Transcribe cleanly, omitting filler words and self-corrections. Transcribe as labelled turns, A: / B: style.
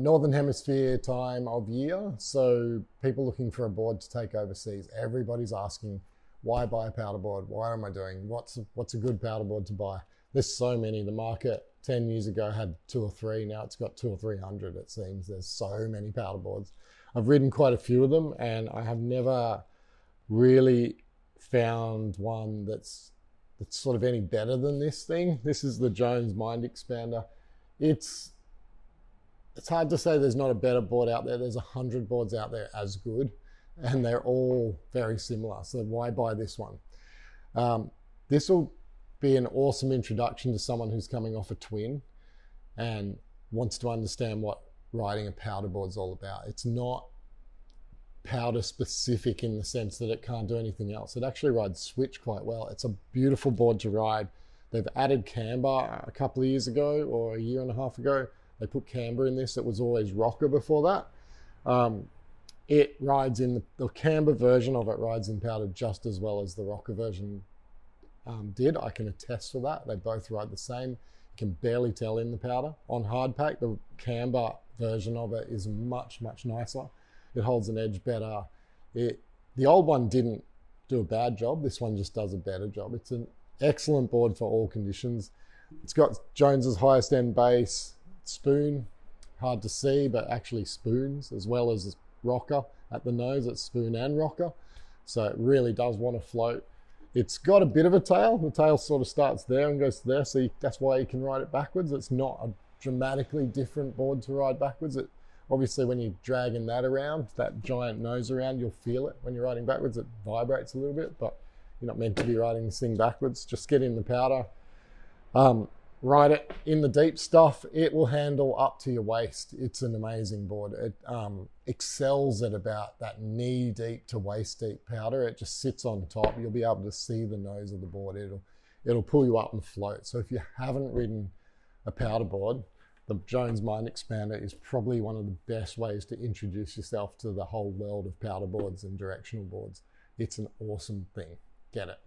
A: Northern Hemisphere time of year, so people looking for a board to take overseas. Everybody's asking, why buy a powder board? Why am I doing? What's a good powder board to buy? There's so many. The market 10 years ago had 2 or 3. Now it's got 200 or 300, it seems. There's so many powder boards. I've ridden quite a few of them, and I have never really found one that's sort of any better than this thing. This is the Jones Mind Expander. It's hard to say there's not a better board out there. There's 100 boards out there as good, and they're all very similar. So why buy this one? This will be an awesome introduction to someone who's coming off a twin and wants to understand what riding a powder board is all about. It's not powder specific in the sense that it can't do anything else. It actually rides switch quite well. It's a beautiful board to ride. They've added camber a couple of years ago, or a year and a half ago. They put camber in this. It was always rocker before that. It rides in the camber version of it rides in powder just as well as the rocker version did. I can attest to that. They both ride the same. You can barely tell in the powder. On hardpack, the camber version of it is much, much nicer. It holds an edge better. The old one didn't do a bad job. This one just does a better job. It's an excellent board for all conditions. It's got Jones's highest end base, spoon, hard to see, but actually spoons, as well as rocker at the nose. It's spoon and rocker. So it really does want to float. It's got a bit of a tail. The tail sort of starts there and goes to there. So that's why you can ride it backwards. It's not a dramatically different board to ride backwards. Obviously, when you're dragging that around, that giant nose around, you'll feel it. When you're riding backwards, it vibrates a little bit, but you're not meant to be riding this thing backwards. Just get in the powder, ride it in the deep stuff. It will handle up to your waist. It's an amazing board. It excels at about that knee deep to waist deep powder. It just sits on top. You'll be able to see the nose of the board. It'll pull you up and float. So if you haven't ridden a powder board, the Jones Mind Expander is probably one of the best ways to introduce yourself to the whole world of powder boards and directional boards. It's an awesome thing. Get it.